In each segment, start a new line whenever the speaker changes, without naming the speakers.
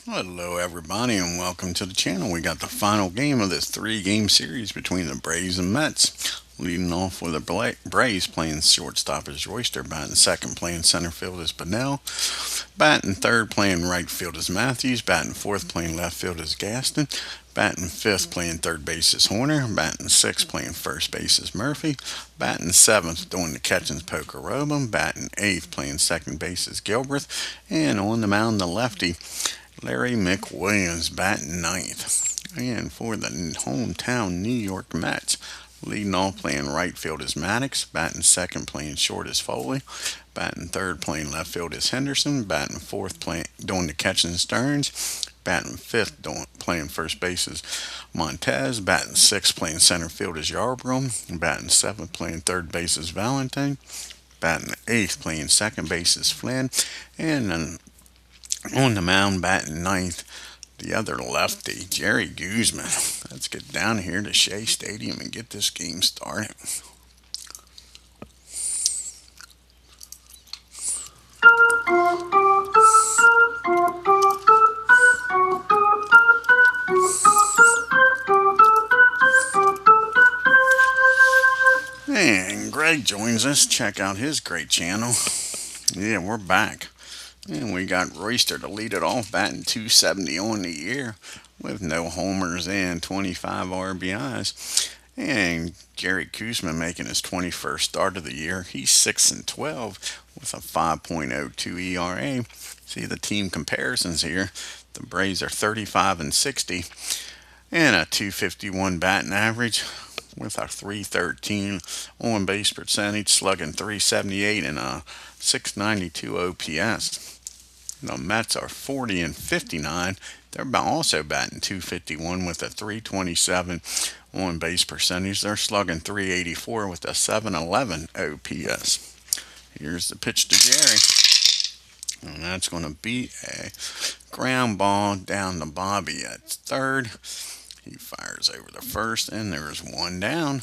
Hello, everybody, and welcome to the channel. We got the final game of this three-game series between the Braves and Mets. Leading off with the Braves playing shortstop is Royster. Batting second playing center field is Bunnell. Batting third playing right field is Matthews. Batting fourth playing left field is Gaston. Batting fifth playing third base is Horner. Batting sixth playing first base is Murphy. Batting seventh doing the catching's Poker. Batting eighth playing second base is Gilbreth. And on the mound, the lefty Larry McWILLIAMS batting ninth. And for the hometown New York Mets, leading off playing right field is Maddox. Batting second playing short is Foley. Batting third playing left field is Henderson. Batting fourth playing doing the catching Stearns. Batting fifth playing first base is Montez. Batting sixth playing center field is Yarbrough. Batting seventh playing third base is Valentine. Batting eighth playing second base is Flynn. And on the mound batting ninth, the other lefty, Jerry KOOSMAN. Let's get down here to Shea Stadium and get this game started. And Greg joins us. Check out his great channel. Yeah, we're back. And we got Royster to lead it off, batting 270 on the year with no homers and 25 RBIs. And Jerry KOOSMAN making his 21st start of the year. He's 6-12 with a 5.02 ERA. See the team comparisons here. The Braves are 35-60 and a 251 batting average with a 313 on base percentage, slugging 378 and a 692 OPS. The Mets are 40-59. They're also batting 251 with a 327 on base percentage. They're slugging 384 with a 711 OPS. Here's the pitch to Jerry. And that's going to be a ground ball down to Bobby at third. He fires over the first, and there's one down.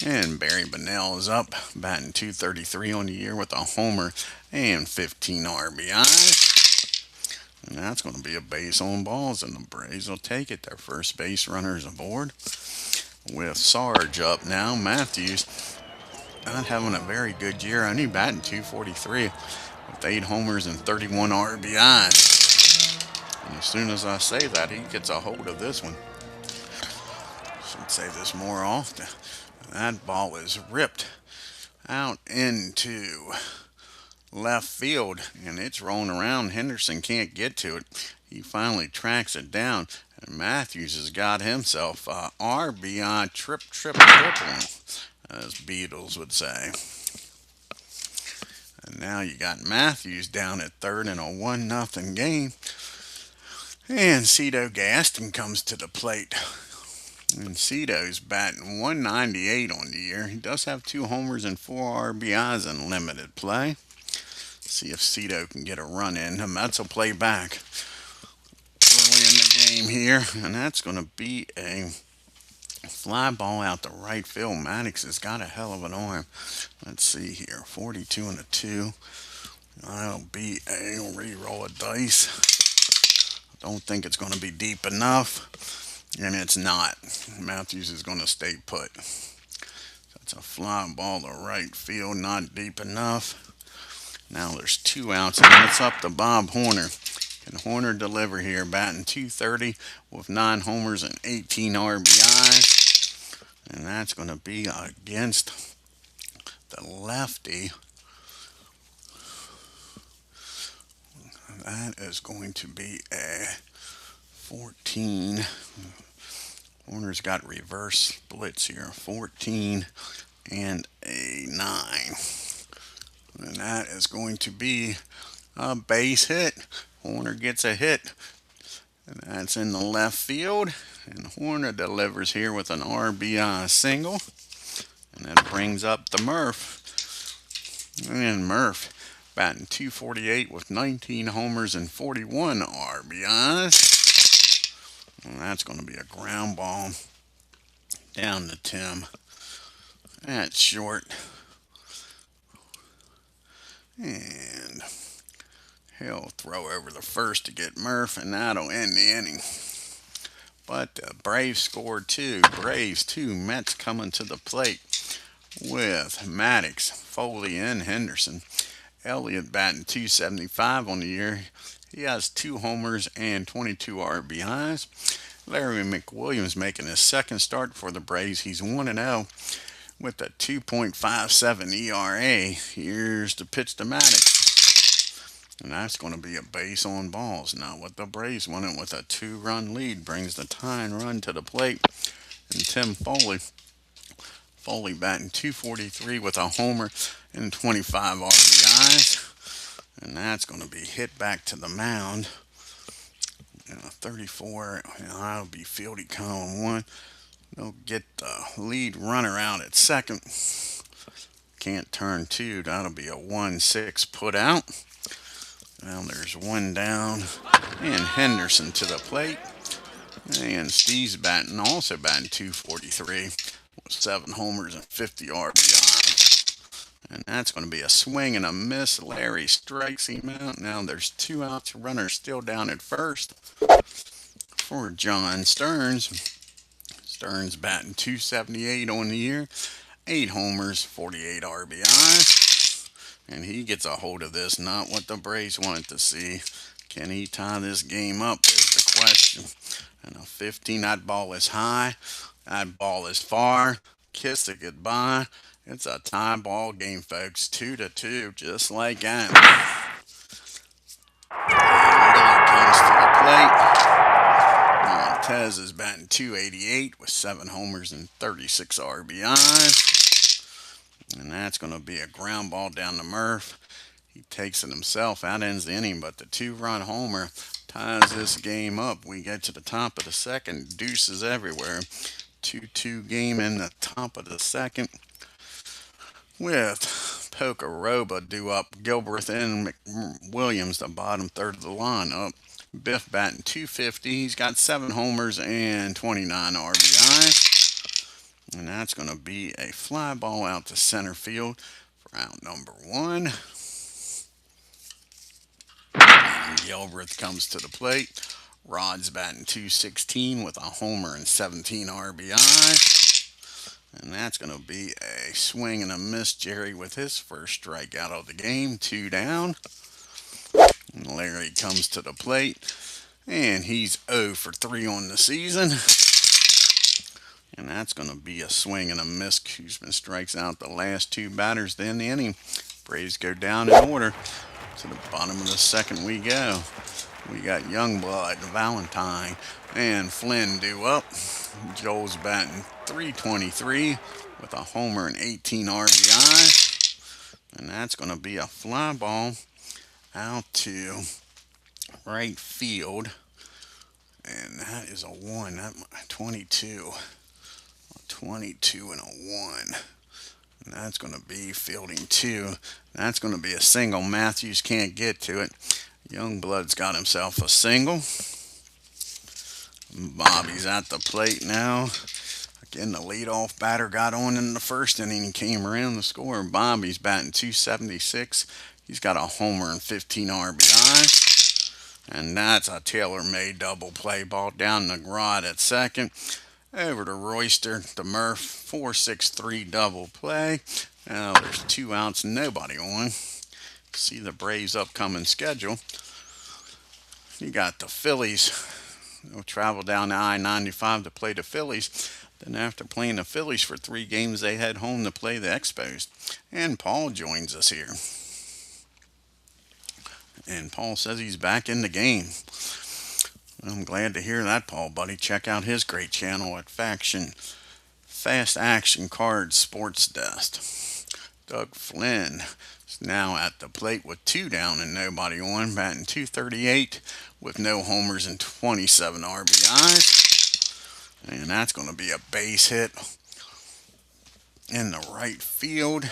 And Barry Bunnell is up, batting 233 on the year with a homer and 15 RBIs. And that's going to be a base on balls, and the Braves will take it. Their first base runners aboard. With Sarge up now, Matthews not having a very good year, only batting 243 with 8 homers and 31 RBIs. And as soon as I say that, he gets a hold of this one. Should say this more often. That ball is ripped out into left field, and it's rolling around. Henderson can't get to it. He finally tracks it down, and Matthews has got himself a RBI triple, as Beatles would say. And now you got Matthews down at third in a 1-0 game. And Cito Gaston comes to the plate. And Cito's batting 198 on the year. He does have 2 homers and 4 RBIs in limited play. See if Cito can get a run in. The Mets will play back early in the game here. And that's going to be a fly ball out to right field. Maddox has got a hell of an arm. Let's see here. 42 and a 2. That'll be a re-roll of dice. Don't think it's going to be deep enough. And it's not. Matthews is going to stay put. That's a fly ball to right field, not deep enough. Now there's 2 outs, and it's up to Bob Horner. Can Horner deliver here? Batting 230 with 9 homers and 18 RBIs. And that's going to be against the lefty. That is going to be a 14. Horner's got reverse splits here. 14 and a 9. And that is going to be a base hit. Horner gets a hit. And that's in the left field. And Horner delivers here with an RBI single. And that brings up the Murph. And Murph batting 248 with 19 homers and 41 RBIs. And that's going to be a ground ball down to Tim at short. And He'll throw over the first to get Murph, and that'll end the inning. But the Braves scored two. Braves two. Mets coming to the plate with Maddox, Foley, and Henderson. Elliott batting 275 on the year. He has 2 homers and 22 RBIs. Larry McWILLIAMS making his second start for the Braves. He's 1-0 with a 2.57 ERA. Here's the pitch to Maddox. And that's going to be a base on balls. Now, what the Braves winning with a 2-run lead brings the tying run to the plate. And Tim Foley. Foley batting 243 with a homer and 25 RBIs. And that's going to be hit back to the mound. 34, that'll be Fieldy calling one. They'll get the lead runner out at second. Can't turn two. That'll be a 1-6 put out. Now there's one down. And Henderson to the plate. And Steve's also batting 243 with 7 homers and 50 RBI. And that's going to be a swing and a miss. Larry strikes him out. Now there's 2 outs. Runner still down at first for John Stearns. Stearns batting 278 on the year. 8 homers, 48 RBIs. And he gets a hold of this. Not what the Braves wanted to see. Can he tie this game up is the question. And a 15, that ball is high. That ball is far. Kiss it goodbye. It's a tie ball game, folks. 2-2, just like that. And Willie comes to the plate. Montez is batting 288 with 7 homers and 36 RBIs. And that's going to be a ground ball down to Murph. He takes it himself. That ends the inning, but the 2-run homer ties this game up. We get to the top of the second. Deuces everywhere. 2-2 game in the top of the second. With Pokeroba due up. Gilbreth and McWilliams, the bottom third of the lineup. Biff batting 250. He's got 7 homers and 29 RBIs. And that's going to be a fly ball out to center field for out number 1. And Gilbreth comes to the plate. Rod's batting 216 with a homer and 17 RBIs. And that's going to be a swing and a miss. Jerry with his first strikeout of the game. 2 down. And Larry comes to the plate. And he's 0 for 3 on the season. And that's going to be a swing and a miss. Koosman strikes out the last 2 batters. Then the inning. Braves go down in order. To the bottom of the second we go. We got Youngblood, Valentine, and Flynn due up. Joel's batting 323 with a homer and 18 RBI. And that's going to be a fly ball out to right field. And that is a 1. That 22. 22 and a 1. And that's going to be fielding 2. That's going to be a single. Matthews can't get to it. Youngblood's got himself a single. Bobby's at the plate now. Again, the leadoff batter got on in the first inning and came around the score. Bobby's batting 276. He's got a homer and 15 RBIs. And that's a tailor-made double play. Ball down the Grod at second. Over to Royster, the Murph, 4-6-3 double play. Now there's 2 outs, nobody on. See the Braves' upcoming schedule. You got the Phillies. They'll travel down to I-95 to play the Phillies. Then after playing the Phillies for 3 games, they head home to play the Expos. And Paul joins us here. And Paul says he's back in the game. I'm glad to hear that, Paul, buddy. Check out his great channel at Fast Action Cards Sports Desk. Doug Flynn is now at the plate with 2 down and nobody on, batting 238 with no homers and 27 RBIs. And that's going to be a base hit in the right field.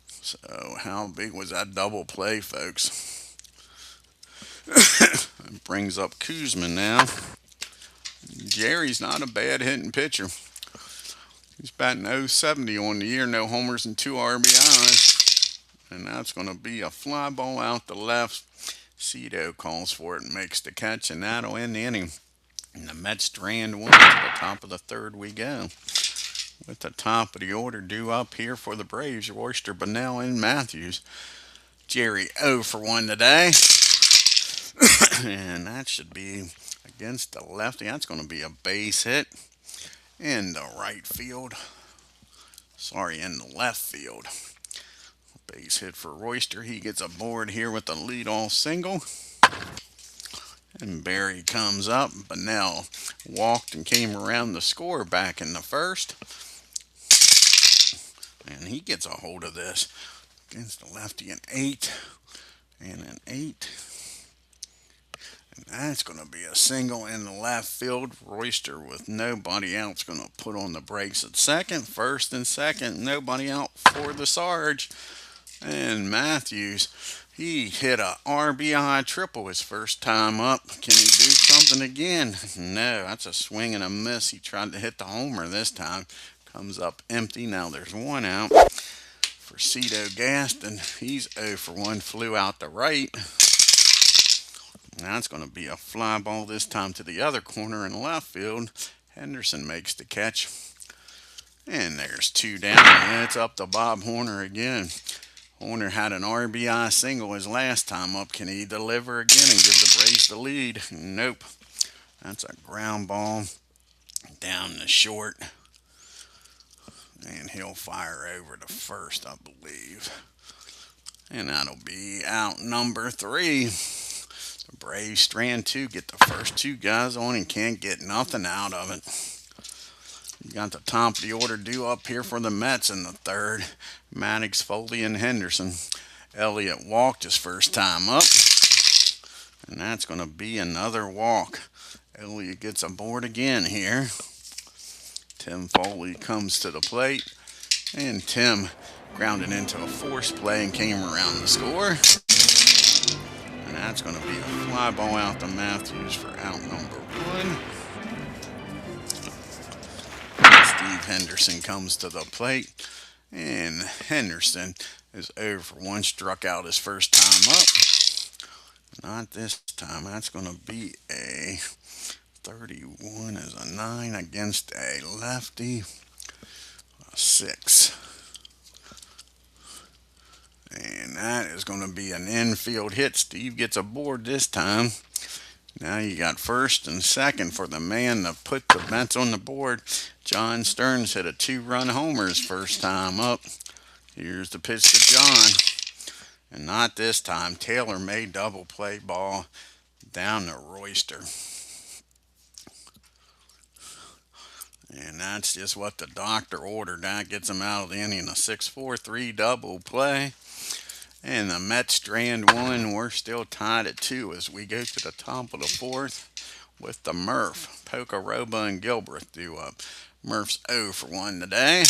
So how big was that double play, folks? It brings up Koosman now. Jerry's not a bad hitting pitcher. He's batting .070 on the year, no homers and 2 RBIs. and that's going to be a fly ball out the left. Cito calls for it and makes the catch, and that'll end the inning. And the Mets strand one to the top of the third we go. With the top of the order due up here for the Braves, Royster, Bunnell, and Matthews. Jerry 0 for 1 today. And that should be against the lefty. That's going to be a base hit in the right field. Sorry, in the left field. Base hit for Royster. He gets aboard here with the leadoff single. And Barry comes up. Bunnell walked and came around the score back in the first. And he gets a hold of this. Against the lefty, an 8 and an 8. And that's going to be a single in the left field. Royster with nobody else going to put on the brakes at second. First and second, nobody out for the Sarge. And Matthews, he hit a RBI triple his first time up. Can he do something again? No, that's a swing and a miss. He tried to hit the homer this time. Comes up empty. Now there's one out for Cito Gaston. He's 0 for 1. Flew out the right. Now it's going to be a fly ball this time to the other corner in left field. Henderson makes the catch. And there's 2 down. And it's up to Bob Horner again. Horner had an RBI single his last time up. Can he deliver again and give the Braves the lead? Nope. That's a ground ball down the short. And he'll fire over to first, I believe. And that'll be out number 3. The Braves strand 2, get the first 2 guys on and can't get nothing out of it. You got the top of the order due up here for the Mets in the third. Maddox, Foley, and Henderson. Elliott walked his first time up. And that's going to be another walk. Elliott gets aboard again here. Tim Foley comes to the plate. And Tim grounded into a force play and came around the score. And that's going to be a fly ball out to Matthews for out number 1. Steve Henderson comes to the plate. And Henderson is 0 for 1. Struck out his first time up. Not this time. That's going to be a 31 is a 9 against a lefty. A 6. And that is going to be an infield hit. Steve gets aboard this time. Now you got first and second for the man that put the Mets on the board. John Stearns hit a 2-run homer his first time up. Here's the pitch to John. And not this time. Taylor made double play ball down to Royster. And that's just what the doctor ordered. That gets him out of the inning. A 6-4-3 double play. And the Mets strand 1. We're still tied at 2 as we go to the top of the 4th with the Murph. Pocaroba and Gilbreth due up. Murph's 0 for 1 today.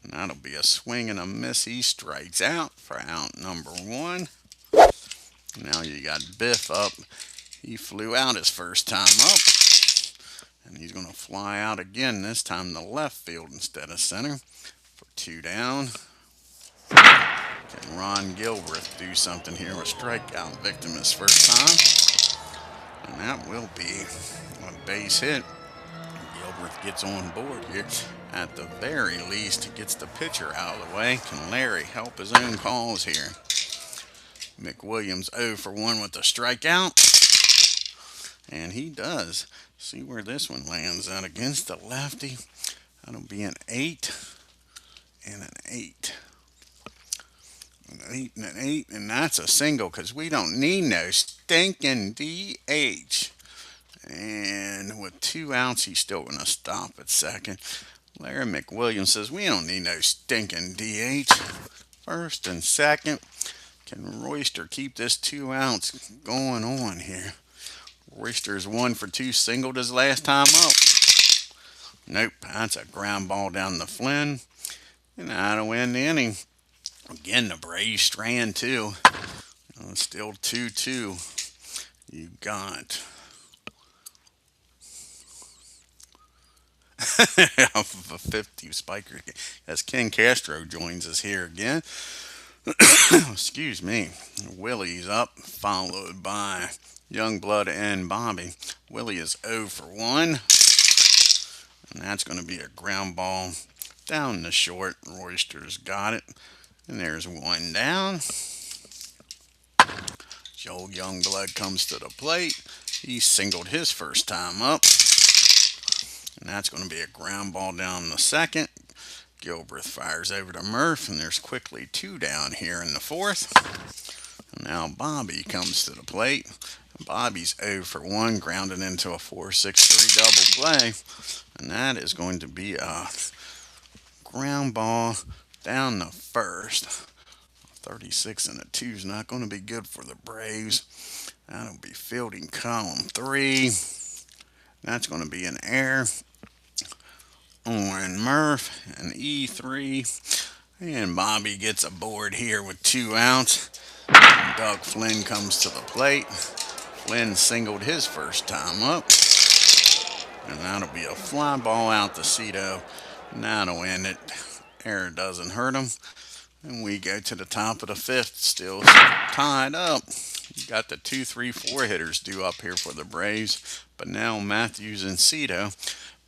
And that'll be a swing and a miss. He strikes out for out number 1. Now you got Biff up. He flew out his first time up. And he's going to fly out again, this time to left field instead of center for 2 down. Can Ron Gilbreth do something here? A strikeout victim his first time. And that will be a base hit. Gilbreth gets on board here. At the very least, he gets the pitcher out of the way. Can Larry help his own calls here? McWILLIAMS 0 for 1 with a strikeout. And he does. See where this one lands out against the lefty. That'll be an 8 and an 8. An 8 and an 8, and that's a single because we don't need no stinking DH. And with 2 outs, he's still going to stop at second. Larry McWilliams says, we don't need no stinking DH. First and second. Can Royster keep this 2 outs going on here? Royster's 1 for 2, singled his last time up. Nope, that's a ground ball down the Flynn. And that'll win the inning. Again, the Braves strand 2. Still 2-2. You got a 50 spiker as Ken Castro joins us here again. Excuse me. Willie's up, followed by Youngblood and Bobby. Willie is 0 for 1, and that's going to be a ground ball down the short. Royster's got it, and there's one down. Joe Youngblood comes to the plate. He singled his first time up, and that's going to be a ground ball down the second. Gilbreth fires over to Murph, and there's quickly two down here in the fourth. And now Bobby comes to the plate. Bobby's 0 for 1, grounded into a 4-6-3 double play. And that is going to be a ground ball down the first. 36 and a 2 is not going to be good for the Braves. That'll be fielding column 3. That's going to be an error on Murph, an E3. And Bobby gets aboard here with 2 outs. And Doug Flynn comes to the plate. Flynn singled his first time up. And that'll be a fly ball out to Cito. And that'll end it. Error doesn't hurt him. And we go to the top of the fifth, still tied up. You got the 2, 3, 4 hitters due up here for the Braves. But now Matthews and Cito.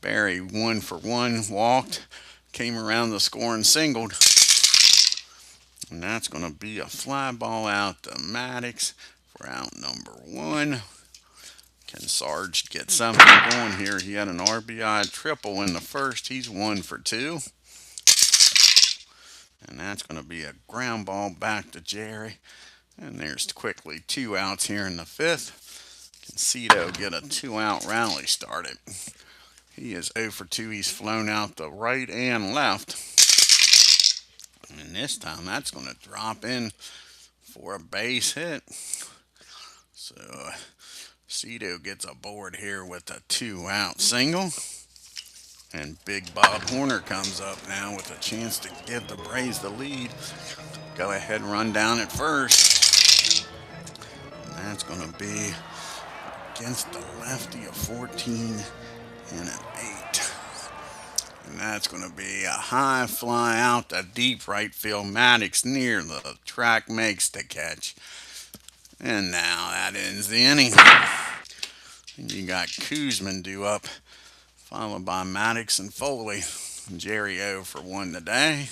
Barry 1 for 1, walked, came around the score and singled. And that's going to be a fly ball out to Maddox for out number 1. Can Sarge get something going here? He had an RBI triple in the first. He's 1 for 2. And that's going to be a ground ball back to Jerry. And there's quickly 2 outs here in the fifth. Can Cito get a 2-out rally started? He is 0 for 2. He's flown out the right and left. And this time that's going to drop in for a base hit. So Cito gets aboard here with a 2-out single. And Big Bob Horner comes up now with a chance to give the Braves the lead. Go ahead, run down at first. And that's going to be against the lefty of 14 and an 8. And that's going to be a high fly out to deep right field. Maddox near the track makes the catch. And now that ends the inning. And you got KOOSMAN due up, followed by Maddox and Foley. Jerry 0 for 1 today.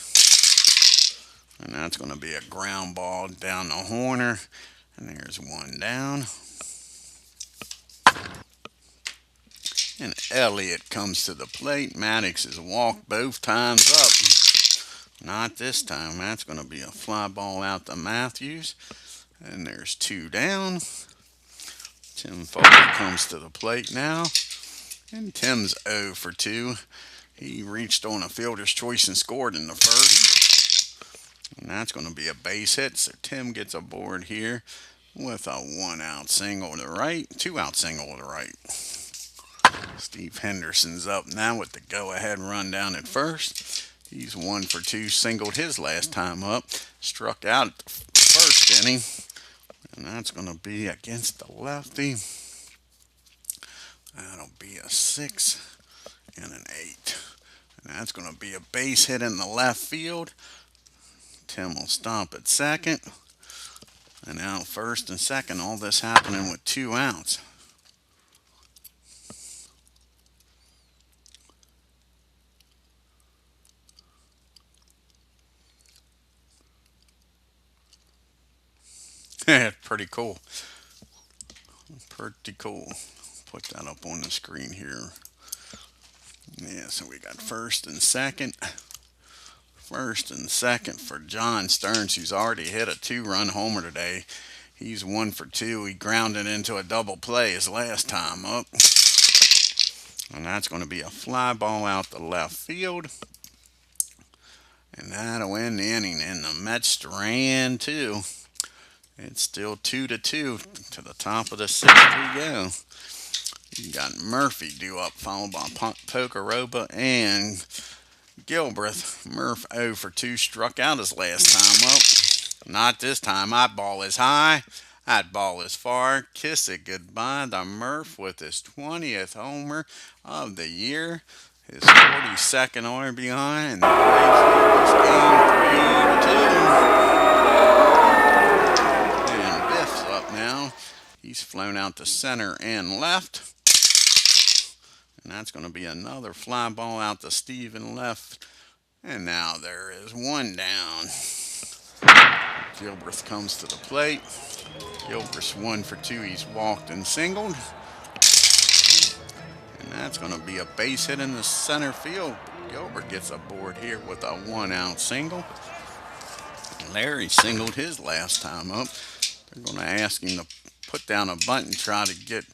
And that's going to be a ground ball down the Horner. And there's one down. And Elliott comes to the plate. Maddox is walked both times up. Not this time. That's going to be a fly ball out to Matthews. And there's 2 down. Tim Foley comes to the plate now. And Tim's 0 for 2. He reached on a fielder's choice and scored in the first. And that's going to be a base hit. So Tim gets aboard here with a 1-out single to the right. 2-out single to the right. Steve Henderson's up now with the go-ahead run down at first. He's 1 for 2, singled his last time up. Struck out at the first inning. And that's going to be against the lefty. That'll be a 6 and an 8. And that's going to be a base hit in the left field. Tim will stomp at second. And out first and second. All this happening with 2 outs. Pretty cool. Pretty cool. Put that up on the screen here. Yeah, so we got first and second. First and second for John Stearns, who's already hit a 2-run homer today. He's 1 for 2. He grounded into a double play his last time up. And that's going to be a fly ball out the left field. And that'll end the inning. And the Mets ran too. It's still 2-2 to the top of the 6th we go. You got Murphy due up, followed by Pocoroba and Gilbreth. Murph 0 for 2, struck out his last time up. Not this time. That ball is high. That ball is far. Kiss it goodbye to Murph with his 20th homer of the year. his 42nd RBI, and the Braves lead this game 3-2. And Biff's up now. He's flown out to center and left. And that's going to be another fly ball out to Steven left. And now there is one down. Gilbreth comes to the plate. Gilbreth's 1-for-2. He's walked and singled. And that's going to be a base hit in the center field. Gilbert gets aboard here with a 1-out single. Larry singled his last time up. They're going to ask him to put down a bunt and try to get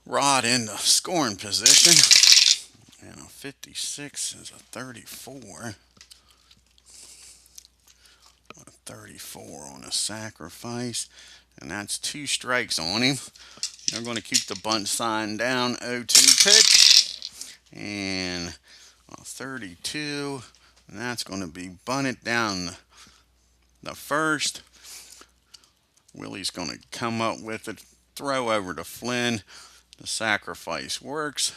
Rod in the scoring position. And a 56 is a 34. A 34 on a sacrifice. And that's 2 strikes on him. They're going to keep the bunt sign down. 0-2 pitch. And a 32. And that's going to be bunted down the first. Willie's going to come up with it. Throw over to Flynn. The sacrifice works.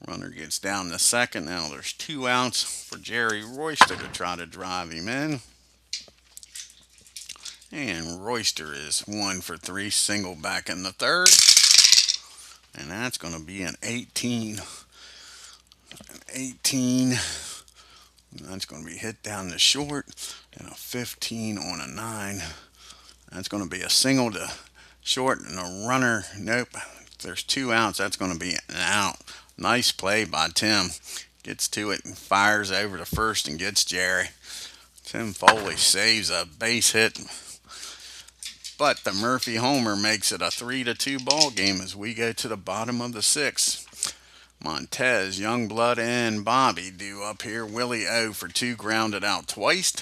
Runner gets down to second. Now there's 2 outs for Jerry Royster to try to drive him in. And Royster is 1-for-3, single back in the third. And that's going to be an 18. An 18. And that's going to be hit down the short. And a 15 on a 9. That's going to be a single to short and a runner. Nope. There's 2 outs. That's going to be an out. Nice play by Tim. Gets to it and fires over to first and gets Jerry. Tim Foley saves a base hit. But the Murphy homer makes it a 3-2 ball game as we go to the bottom of the 6th. Montez, Youngblood, and Bobby due up here. Willie 0-for-2, grounded out twice.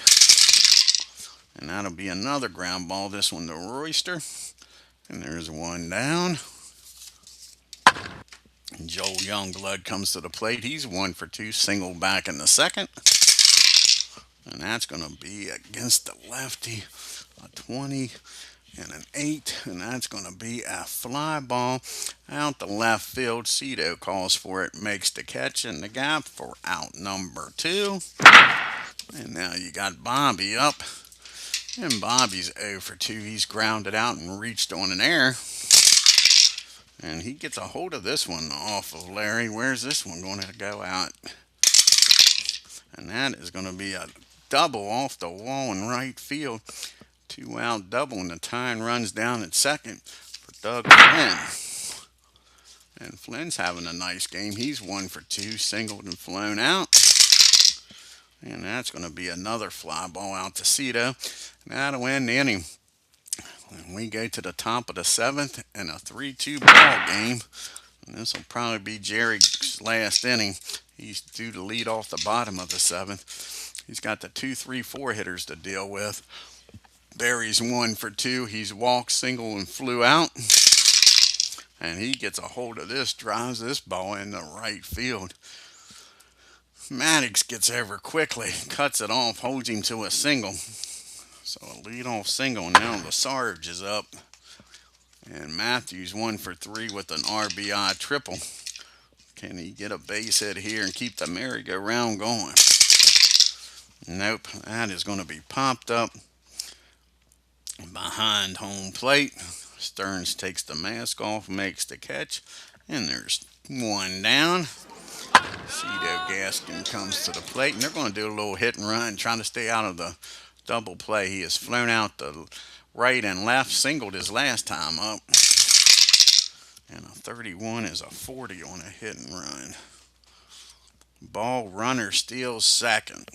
And that'll be another ground ball, this one to Royster. And there's 1 down. Joel Youngblood comes to the plate. He's 1-for-2, single back in the second. And that's going to be against the lefty, a 20 and an 8. And that's going to be a fly ball out the left field. Cito calls for it, makes the catch in the gap for out number 2. And now you got Bobby up. And Bobby's 0-for-2. He's grounded out and reached on an error. And he gets a hold of this one off of Larry. Where's this one going to go out? And that is going to be a double off the wall in right field. 2-out double, and the tying runs down at second for Doug Flynn. And Flynn's having a nice game. He's 1-for-2, singled and flown out. And that's going to be another fly ball out to Cito. That'll end the inning. And we go to the top of the 7th and a 3-2 ball game. And this will probably be Jerry's last inning. He's due to lead off the bottom of the 7th. He's got the 2-3-4 hitters to deal with. Barry's 1-for-2. He's walked, single, and flew out. And he gets a hold of this, drives this ball into right field. Maddox gets over quickly, cuts it off, holds him to a single. So a leadoff single. Now the Sarge is up. And Matthews 1-for-3 with an RBI triple. Can he get a base hit here and keep the merry-go-round going? Nope. That is going to be popped up behind home plate. Stearns takes the mask off, makes the catch. And there's 1 down. Cito Gaskin comes to the plate. And they're going to do a little hit and run, trying to stay out of the double play. He has flown out the right and left, singled his last time up. And a 31 is a 40 on a hit and run. Ball runner steals second.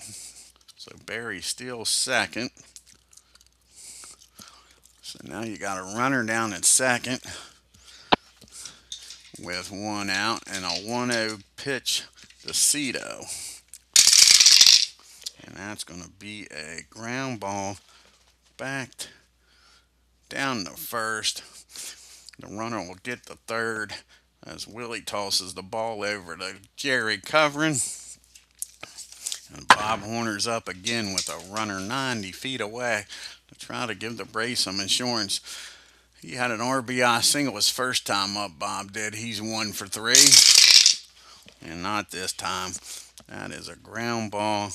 So Barry steals second. So now you got a runner down at second with 1 out and a 1-0 pitch to Cito. And that's going to be a ground ball backed down to first. The runner will get the third as Willie tosses the ball over to Jerry covering. And Bob Horner's up again with a runner 90 feet away to try to give the Braves some insurance. He had an RBI single his first time up, Bob did. He's 1-for-3. And not this time. That is a ground ball.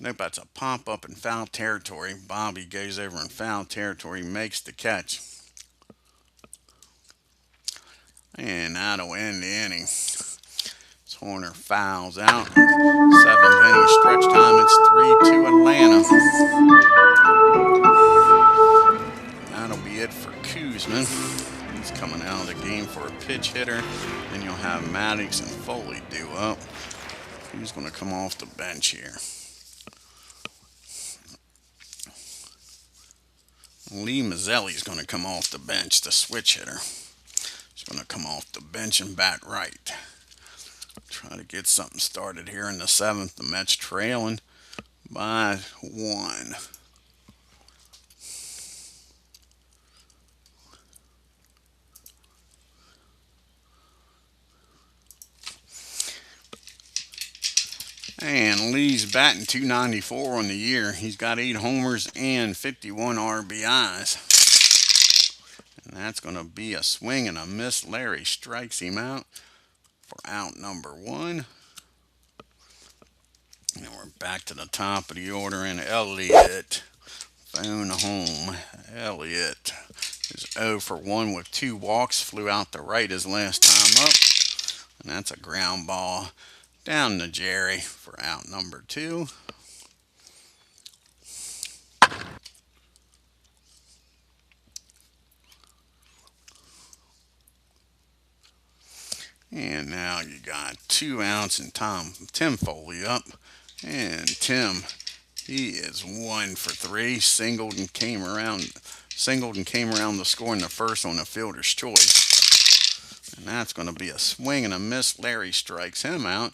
Nope, that's a pop up in foul territory. Bobby goes over in foul territory, makes the catch. And that'll end the inning. Horner fouls out. Seventh inning stretch time. It's 3-2 Atlanta. That'll be it for Koosman. He's coming out of the game for a pitch hitter. Then you'll have Maddox and Foley due up. Who's going to come off the bench here? Lee Mazzelli's going to come off the bench, the switch hitter. He's going to come off the bench and bat right. Try to get something started here in the seventh. The Mets trailing by 1. And Lee's batting .294 on the year. He's got 8 homers and 51 RBIs. And that's going to be a swing and a miss. Larry strikes him out for out number 1. And we're back to the top of the order, and Elliott phone home. Elliott is 0 for 1 with 2 walks. Flew out the right his last time up. And that's a ground ball down to Jerry for out number 2. And now you got 2 outs and Tim Foley up. And Tim, he is 1 for 3. Singled and came around the score in the first on the fielder's choice. And that's going to be a swing and a miss. Larry strikes him out.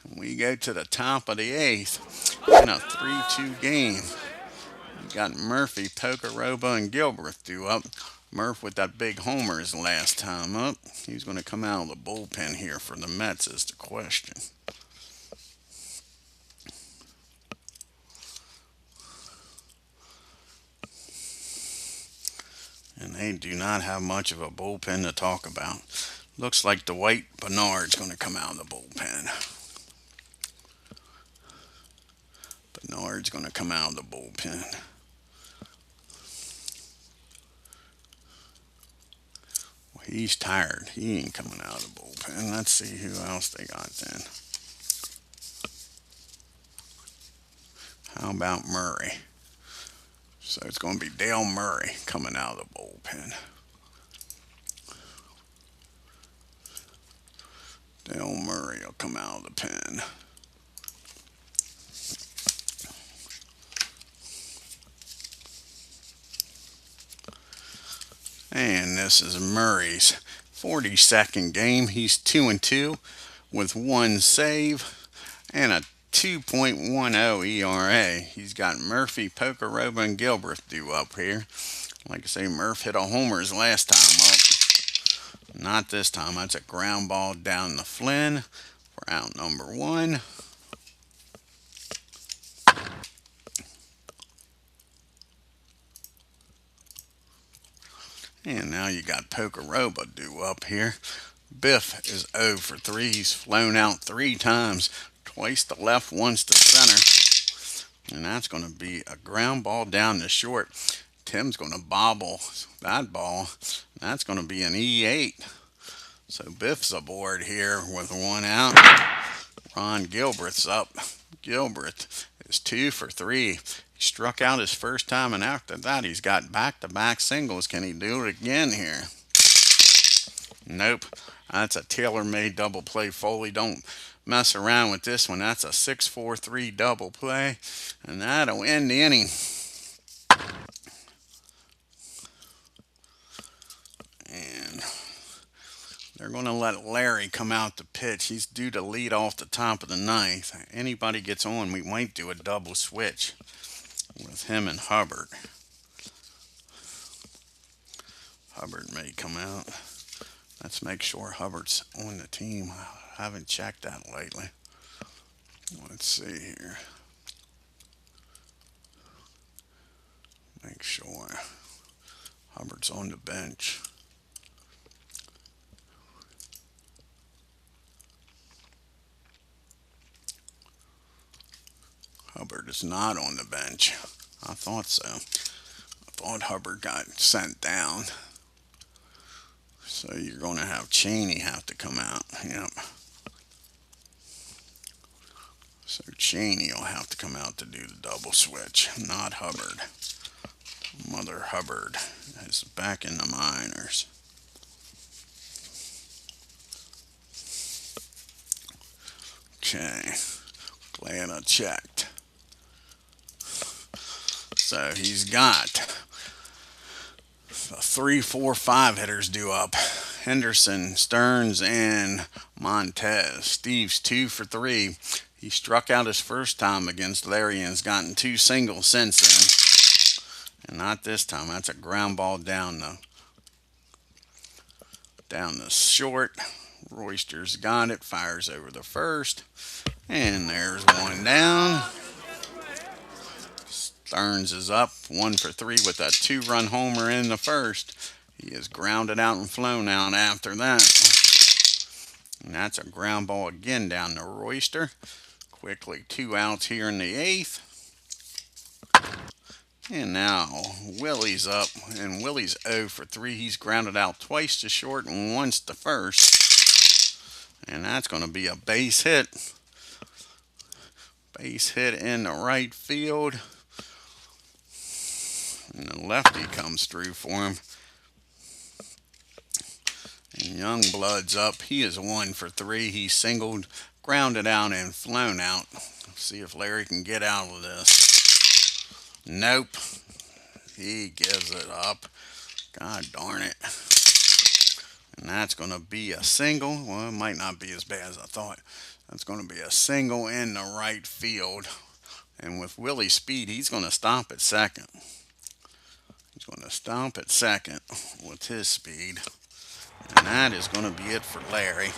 And we go to the top of the 8th in a 3-2 game. We got Murphy, Pokeroba, and Gilbreth due up. Murph with that big homer his last time up. He's going to come out of the bullpen here for the Mets is the question. And they do not have much of a bullpen to talk about. Looks like Dwight Bernard's going to come out of the bullpen. Bernard's going to come out of the bullpen. Well, he's tired. He ain't coming out of the bullpen. Let's see who else they got then. How about Murray? So it's going to be Dale Murray coming out of the bullpen. Dale Murray will come out of the pen. And this is Murray's 42nd game. He's 2-2 with 1 save and a 2.10 ERA. He's got Murphy, Pokeroba, and Gilbreth due up here. Like I say, Murph hit a homer his last time up. Not this time. That's a ground ball down to Flynn for out number 1. And now you got Pokeroba due up here. Biff is 0 for 3. He's flown out 3 times. Twice to left, once to center. And that's going to be a ground ball down to short. Tim's going to bobble that ball. That's going to be an E8. So Biff's aboard here with 1 out. Ron Gilbreth's up. Gilbreth is 2 for 3. He struck out his first time, and after that he's got back-to-back singles. Can he do it again here? Nope. That's a tailor-made double play. Foley, don't mess around with this one. That's a 6-4-3 double play, and that'll end the inning. And they're going to let Larry come out to pitch. He's due to lead off the top of the 9th. Anybody gets on, we might do a double switch with him and Hubbard. Hubbard may come out. Let's make sure Hubbard's on the team. I haven't checked that lately. Let's see here. Make sure Hubbard's on the bench. Hubbard is not on the bench. I thought so. I thought Hubbard got sent down. So you're going to have Cheney have to come out. Yep. So Cheney will have to come out to do the double switch, not Hubbard. Mother Hubbard is back in the minors. Okay, glad I checked. So he's got the 3, 4, 5 hitters due up. Henderson, Stearns, and Montez. Steve's 2 for 3. He struck out his first time against Larry and has gotten 2 singles since then. And not this time. That's a ground ball down the short. Royster's got it. Fires over the first. And there's one down. Stearns is up 1 for 3 with a 2-run homer in the first. He is grounded out and flown out after that. And that's a ground ball again down to Royster. Quickly 2 outs here in the 8th. And now Willie's up, and Willie's 0 for 3. He's grounded out twice to short and once to first. And that's going to be a base hit. Base hit in the right field. And the lefty comes through for him. And Youngblood's up. He is 1 for 3. He singled, grounded out, and flown out. See if Larry can get out of this. Nope. He gives it up. God darn it. And that's going to be a single. Well, it might not be as bad as I thought. That's going to be a single in the right field. And with Willie's speed, he's going to stop at second. He's going to stop at second with his speed. And that is going to be it for Larry.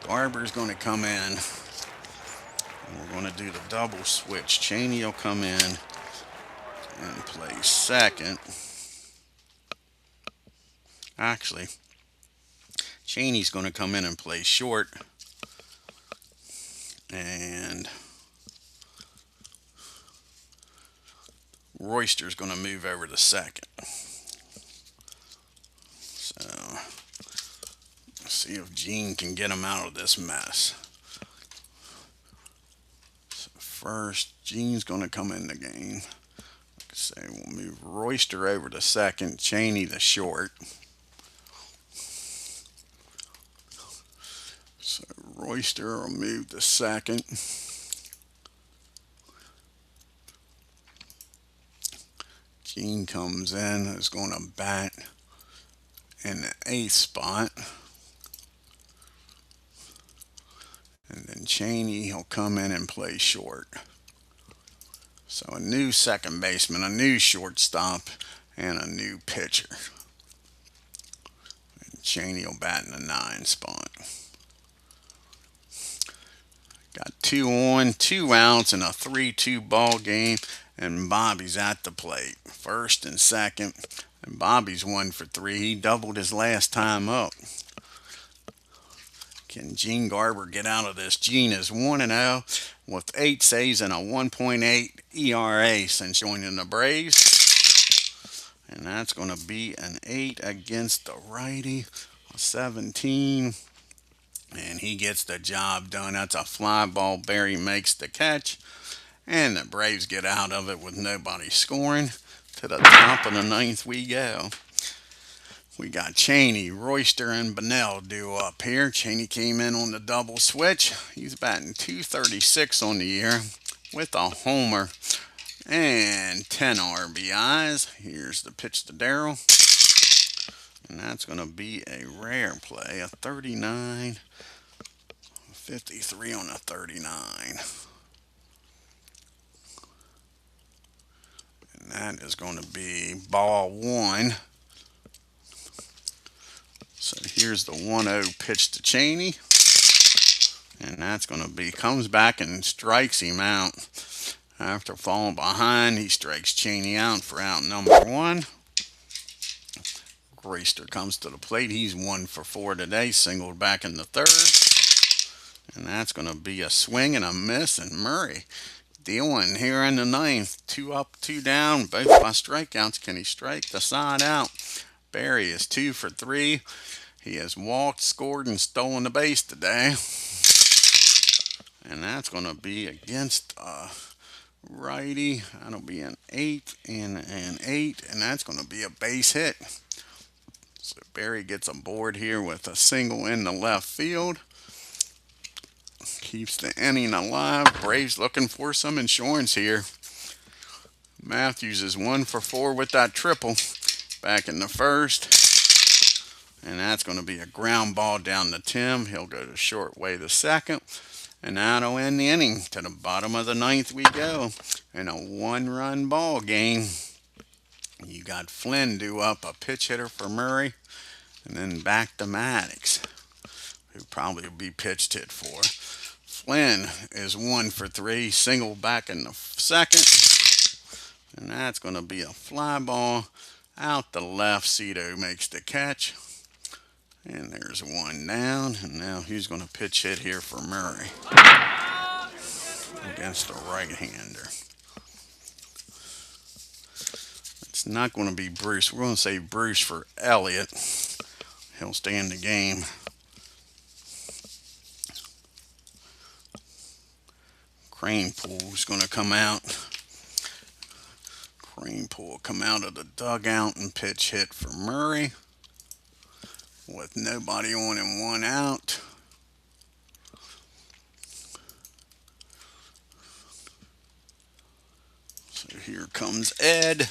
Garber's going to come in. And we're going to do the double switch. Cheney will come in and play second. Actually, Cheney's going to come in and play short. And Royster's going to move over to second. So, let's see if Gene can get him out of this mess. So first, Gene's going to come in the game. Like I say, we'll move Royster over to second, Cheney to short. So Royster will move to second. Gene comes in, is going to bat in the 8th spot. And then Cheney, he'll come in and play short. So a new second baseman, a new shortstop, and a new pitcher. And Cheney will bat in the 9 spot. Got 2 on, 2 outs in a 3-2 ball game, and Bobby's at the plate. First and second, and Bobby's 1 for 3. He doubled his last time up. Can Gene Garber get out of this? Gene is 1-0 with 8 saves and a 1.8 ERA since joining the Braves. And that's going to be an 8 against the righty, a 17. And he gets the job done. That's a fly ball. Barry makes the catch. And the Braves get out of it with nobody scoring. To the top of the 9th we go. We got Cheney, Royster, and Bunnell due up here. Cheney came in on the double switch. He's batting .236 on the year with a homer and 10 RBIs. Here's the pitch to Darryl. And that's going to be a rare play, a 39, 53 on a 39. And that is going to be ball 1. So here's the 1-0 pitch to Cheney. And that's going to be, comes back and strikes him out. After falling behind, he strikes Cheney out for out number 1. Royster comes to the plate. He's 1 for 4 today, singled back in the 3rd. And that's going to be a swing and a miss, and Murray dealing here in the ninth. 2 up, 2 down, both by strikeouts. Can he strike the side out? Barry is 2 for 3. He has walked, scored, and stolen the base today. And that's going to be against righty. That'll be an 8 and an 8, and that's going to be a base hit. So Barry gets aboard here with a single in the left field. Keeps the inning alive. Braves looking for some insurance here. Matthews is 1 for 4 with that triple back in the first. And that's going to be a ground ball down to Tim. He'll go to short way the second. And that'll end the inning. To the bottom of the ninth we go. In a 1-run ball game. You got Flynn due up, a pitch hitter for Murray. And then back to Maddox, who probably will be pitched hit for. Flynn is 1 for 3, single back in the second. And that's going to be a fly ball out the left. Cito makes the catch. And there's 1 down. And now he's going to pitch hit here for Murray against a right-hander. It's not going to be Bruce. We're going to say Bruce for Elliott. He'll stay in the game. Cranepool's going to come out. Cranepool will come out of the dugout and pitch hit for Murray. With nobody on and 1 out. So here comes Ed.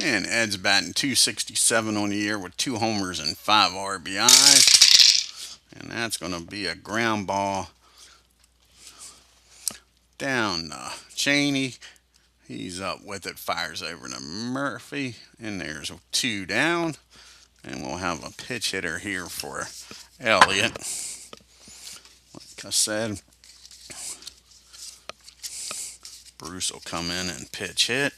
And Ed's batting .267 on the year with 2 homers and 5 RBIs. And that's going to be a ground ball down Cheney. He's up with it, fires over to Murphy. And there's 2 down. And we'll have a pitch hitter here for Elliott. Like I said, Bruce will come in and pitch hit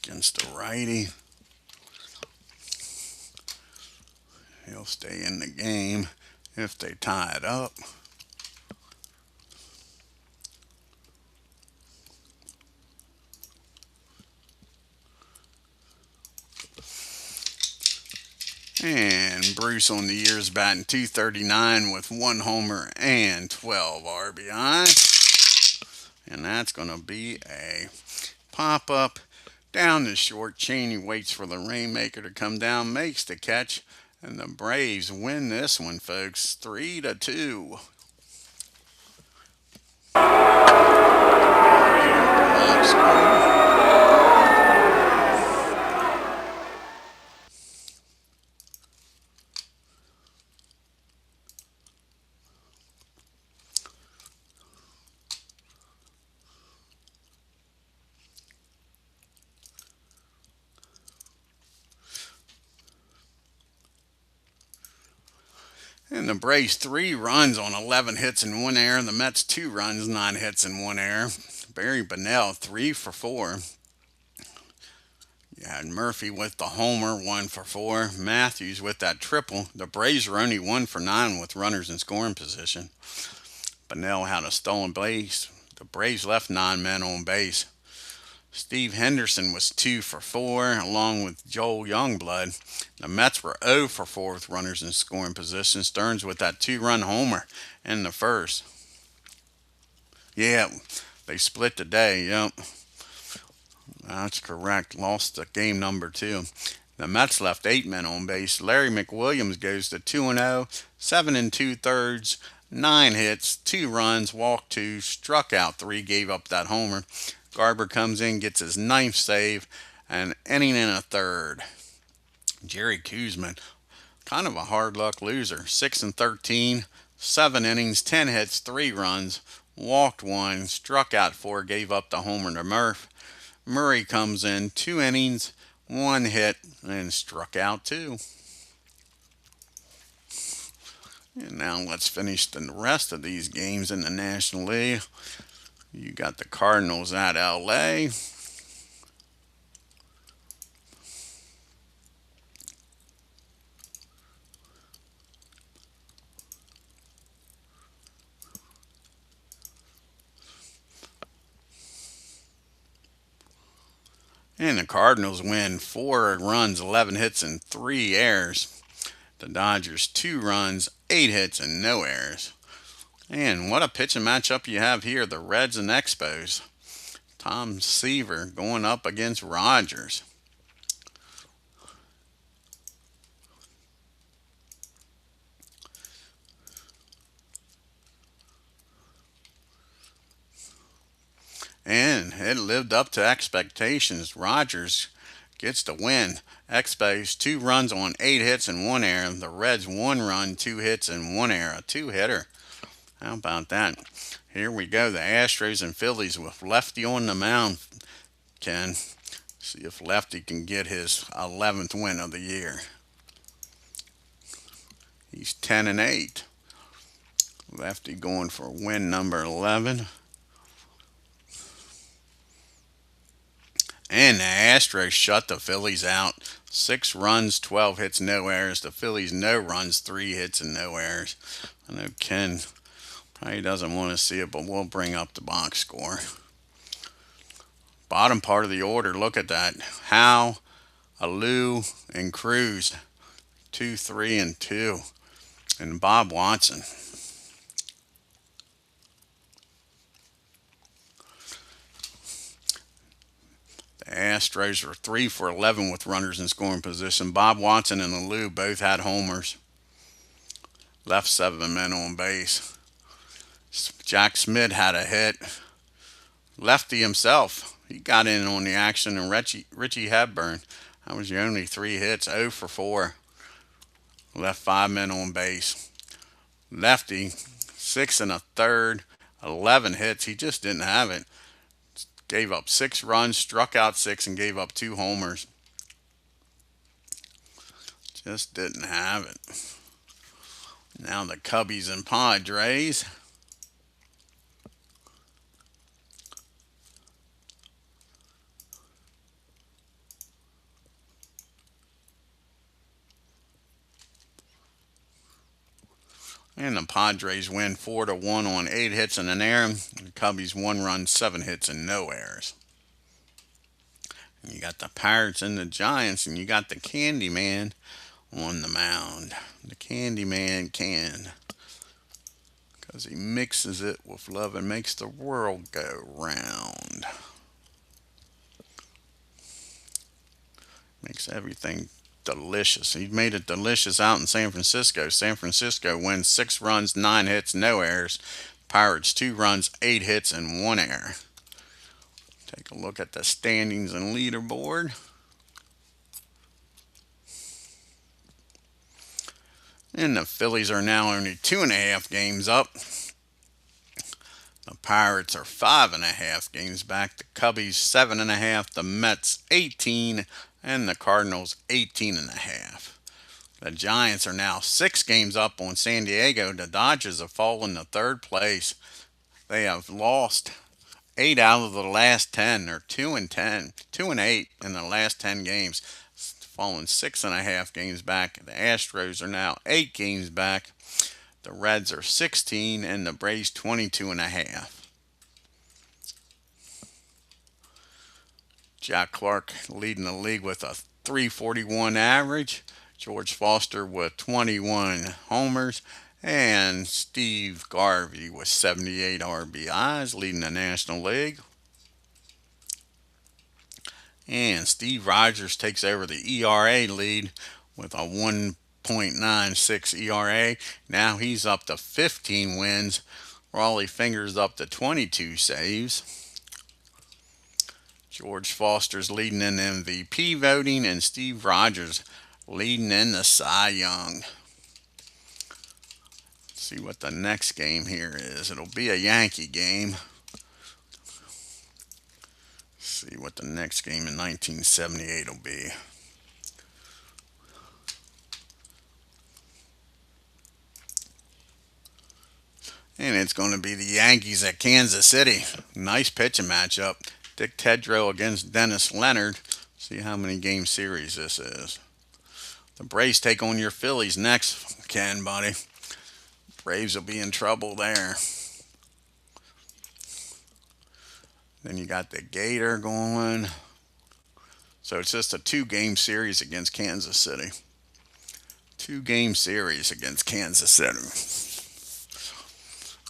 against a righty. He'll stay in the game if they tie it up. And Bruce on the year is batting .239 with 1 homer and 12 RBI. And that's going to be a pop-up down the short. Cheney waits for the Rainmaker to come down, makes the catch, and the Braves win this one, folks, 3-2. And the Braves 3 runs on 11 hits and 1 error. The Mets 2 runs, 9 hits and 1 error. Barry Bonnell 3 for 4. You had Murphy with the homer, 1 for 4. Matthews with that triple. The Braves were only 1 for 9 with runners in scoring position. Bonnell had a stolen base. The Braves left 9 men on base. Steve Henderson was 2 for 4, along with Joel Youngblood. The Mets were 0 for 4 with runners in scoring position. Stearns with that 2-run homer in the first. Yeah, they split the day, yep. That's correct. Lost the game number 2. The Mets left 8 men on base. Larry McWILLIAMS goes to 2-0, 7 2/3, 9 hits, 2 runs, walked 2, struck out 3, gave up that homer. Garber comes in, gets his 9th save, an inning and a third. Jerry KOOSMAN, kind of a hard luck loser. 6 13, 7 innings, 10 hits, 3 runs, walked 1, struck out 4, gave up the homer to Murph. Murray comes in, 2 innings, 1 hit, and struck out 2. And now let's finish the rest of these games in the National League. You got the Cardinals at LA. And the Cardinals win 4 runs, 11 hits, and 3 errors. The Dodgers 2 runs, 8 hits, and no errors. And what a pitching matchup you have here, the Reds and Expos. Tom Seaver going up against Rogers. And it lived up to expectations. Rogers gets the win. Expos 2 runs on 8 hits and 1 error. The Reds 1 run, 2 hits, and 1 error. A two-hitter. How about that? Here we go. The Astros and Phillies with Lefty on the mound. Ken, see if Lefty can get his 11th win of the year. He's 10-8. Lefty going for win number 11. And the Astros shut the Phillies out. 6 runs, 12 hits, no errors. The Phillies no runs, 3 hits, and no errors. I know Ken probably doesn't want to see it, but we'll bring up the box score. Bottom part of the order, look at that. Howe, Alou, and Cruz. 2, 3, and 2. And Bob Watson. The Astros are 3 for 11 with runners in scoring position. Bob Watson and Alou both had homers. Left 7 men on base. Jack Smith had a hit. Lefty himself, he got in on the action. And Richie Hepburn, that was your only 3 hits. 0 for 4. Left 5 men on base. Lefty, 6 1/3, 11 hits. He just didn't have it. Gave up 6 runs, struck out 6, and gave up 2 homers. Just didn't have it. Now the Cubbies and Padres. And the Padres win 4-1 on 8 hits and an error. The Cubbies 1 run, 7 hits, and no errors. And you got the Pirates and the Giants, and you got the Candyman on the mound. The Candyman can. Because he mixes it with love and makes the world go round. Makes everything delicious. He made it delicious out in San Francisco. San Francisco wins 6 runs, 9 hits, no errors. Pirates 2 runs, 8 hits, and 1 error. Take a look at the standings and leaderboard. And the Phillies are now only 2.5 games up. The Pirates are 5.5 games back. The Cubbies 7.5. The Mets 18. And the Cardinals 18.5. The Giants are now 6 games up on San Diego. The Dodgers have fallen to 3rd place. They have lost 8 out of the last 10. They're 2-10, 2-8 in the last 10 games. Fallen 6.5 games back. The Astros are now 8 games back. The Reds are 16 and the Braves 22.5. Jack Clark leading the league with a 341 average. George Foster with 21 homers. And Steve Garvey with 78 RBIs leading the National League. And Steve Rogers takes over the ERA lead with a 1.96 ERA. Now he's up to 15 wins. Raleigh Fingers up to 22 saves. George Foster's leading in MVP voting, and Steve Rogers leading in the Cy Young. Let's see what the next game here is. It'll be a Yankee game. See what the next game in 1978 will be. And it's going to be the Yankees at Kansas City. Nice pitching matchup. Dick Tedrow against Dennis Leonard. See how many game series this is. The Braves take on your Phillies next, Ken, buddy. Braves will be in trouble there. Then you got the Gator going. So it's just a 2-game series against Kansas City. 2-game series against Kansas City.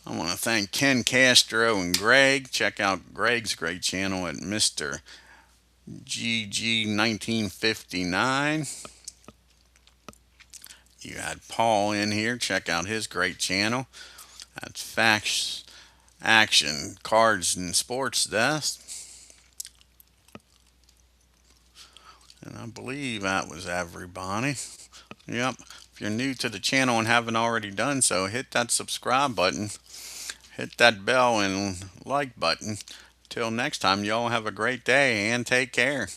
I want to thank Ken Castro and Greg. Check out Greg's great channel at Mr. GG1959. You had Paul in here. Check out his great channel. That's Facts, Action, Cards, and Sports Desk. And I believe that was everybody. Yep. If you're new to the channel and haven't already done so, hit that subscribe button. Hit that bell and like button. Till next time, y'all have a great day and take care.